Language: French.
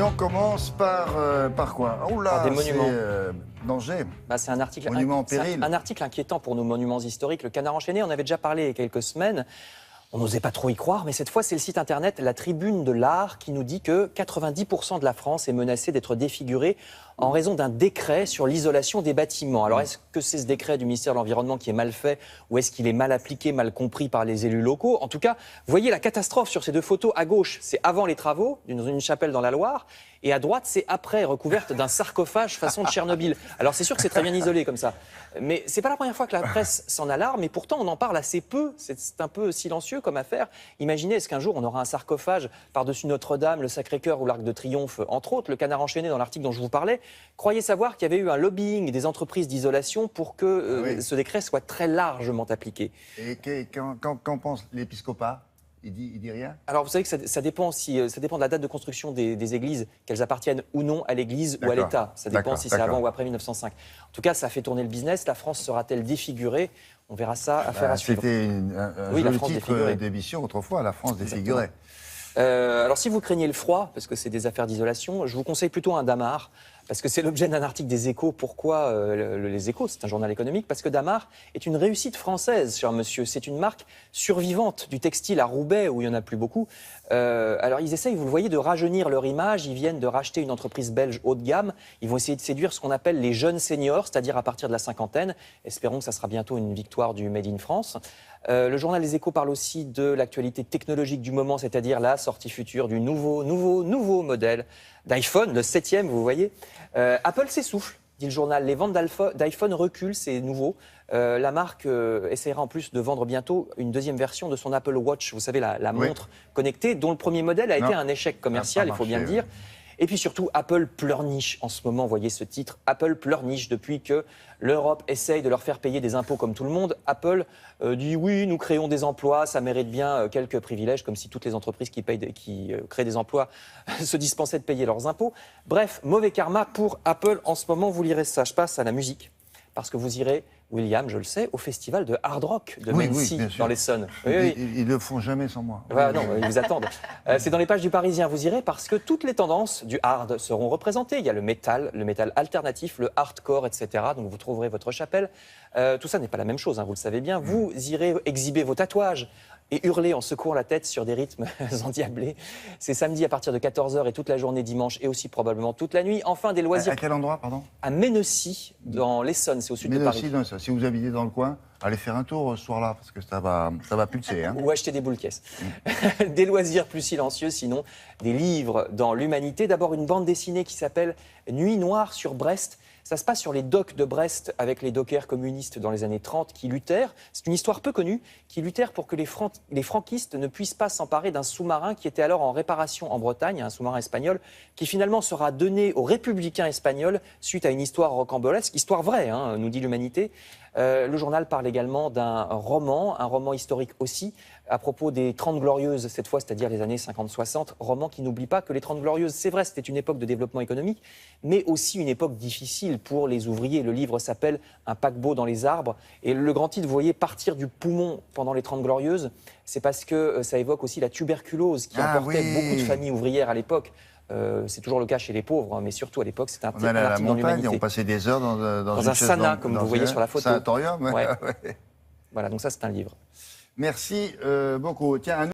Et on commence par quoi? Oh là, Par des monuments. danger. C'est un article, Monument en péril. un article inquiétant pour nos monuments historiques. Le Canard enchaîné, on avait déjà parlé il y a quelques semaines. On n'osait pas trop y croire, mais cette fois, c'est le site internet La Tribune de l'Art qui nous dit que 90% de la France est menacée d'être défigurée en raison d'un décret sur l'isolation des bâtiments. Alors, est-ce que c'est ce décret du ministère de l'Environnement qui est mal fait ou est-ce qu'il est mal appliqué, mal compris par les élus locaux? En tout cas, voyez la catastrophe sur ces deux photos. À gauche, c'est avant les travaux, dans une chapelle dans la Loire. Et à droite, c'est après, recouverte d'un sarcophage façon de Tchernobyl. Alors, c'est sûr que c'est très bien isolé comme ça. Mais c'est pas la première fois que la presse s'en alarme, et pourtant, on en parle assez peu. C'est un peu silencieux comme affaire. Imaginez, est-ce qu'un jour, on aura un sarcophage par-dessus Notre-Dame, le Sacré-Cœur ou l'Arc de Triomphe, entre autres? Le Canard enchaîné, dans l'article dont je vous parlais, croyez savoir qu'il y avait eu un lobbying des entreprises d'isolation pour que ce décret soit très largement appliqué. Et qu'en pense l'épiscopat? Il dit rien? Alors, vous savez que ça dépend aussi, ça dépend de la date de construction des églises, qu'elles appartiennent ou non à l'église ou à l'État. Ça dépend si c'est avant ou après 1905. En tout cas, ça fait tourner le business. La France sera-t-elle défigurée? On verra ça, affaire à suivre. C'était un joli titre d'émission autrefois, la France défigurée. Alors, si vous craignez le froid, parce que c'est des affaires d'isolation, je vous conseille plutôt un Damar, parce que c'est l'objet d'un article des Échos. Pourquoi les Échos? C'est un journal économique. Parce que Damar est une réussite française, cher monsieur. C'est une marque survivante du textile à Roubaix, où il n'y en a plus beaucoup. Alors, ils essayent, vous le voyez, de rajeunir leur image. Ils viennent de racheter une entreprise belge haut de gamme. Ils vont essayer de séduire ce qu'on appelle les jeunes seniors, c'est-à-dire à partir de la cinquantaine. Espérons que ça sera bientôt une victoire du Made in France. Le journal Les Échos parle aussi de l'actualité technologique du moment, c'est-à-dire la sortie future du nouveau modèle d'iPhone, le 7e, vous voyez. Apple s'essouffle, dit le journal. Les ventes d'iPhone reculent, c'est nouveau. La marque essaiera en plus de vendre bientôt une deuxième version de son Apple Watch, vous savez, la montre connectée, dont le premier modèle a été un échec commercial, il faut bien le dire. Et puis surtout, Apple pleurniche en ce moment, voyez ce titre, Apple pleurniche depuis que l'Europe essaye de leur faire payer des impôts comme tout le monde. Apple dit oui, nous créons des emplois, ça mérite bien quelques privilèges, comme si toutes les entreprises qui créent des emplois se dispensaient de payer leurs impôts. Bref, mauvais karma pour Apple en ce moment, vous lirez ça. Je passe à la musique, parce que vous irez, William, je le sais, au festival de hard rock de Mency, dans l'Essonne. Ils le font jamais sans moi. Non, ils vous attendent. C'est dans les pages du Parisien, vous irez, parce que toutes les tendances du hard seront représentées. Il y a le métal alternatif, le hardcore, etc. Donc vous trouverez votre chapelle. Tout ça n'est pas la même chose, hein, vous le savez bien. Vous irez exhiber vos tatouages et hurler en secouant la tête sur des rythmes endiablés. C'est samedi à partir de 14h et toute la journée dimanche, et aussi probablement toute la nuit. Enfin, des loisirs... À quel endroit, pardon? À Mennecy, dans l'Essonne, c'est au sud de Paris. Si vous habitez dans le coin, allez faire un tour ce soir-là, parce que ça va pulser. Hein. Ou acheter des boules caisses. Des loisirs plus silencieux, sinon des livres dans l'humanité. D'abord, une bande dessinée qui s'appelle Nuit noire sur Brest. Ça se passe sur les docks de Brest avec les dockers communistes dans les années 30 qui luttèrent. C'est une histoire peu connue, qui luttèrent pour que les franquistes ne puissent pas s'emparer d'un sous-marin qui était alors en réparation en Bretagne, un sous-marin espagnol, qui finalement sera donné aux républicains espagnols suite à une histoire rocambolesque, histoire vraie, hein, nous dit l'humanité. Le journal parle également d'un roman, un roman historique aussi, à propos des 30 Glorieuses, cette fois, c'est-à-dire les années 50-60, roman qui n'oublie pas que les 30 Glorieuses, c'est vrai, c'était une époque de développement économique, mais aussi une époque difficile pour les ouvriers. Le livre s'appelle Un paquebot dans les arbres, et le grand titre, vous voyez, partir du poumon pendant les 30 Glorieuses, c'est parce que ça évoque aussi la tuberculose qui emportait beaucoup de familles ouvrières à l'époque. C'est toujours le cas chez les pauvres, hein, mais surtout à l'époque, c'était un article dans l'humanité. On passait des heures dans un sauna, comme vous voyez sur la photo. Sanatorium. Ouais. Voilà, donc ça, c'est un livre. Merci beaucoup. Tiens,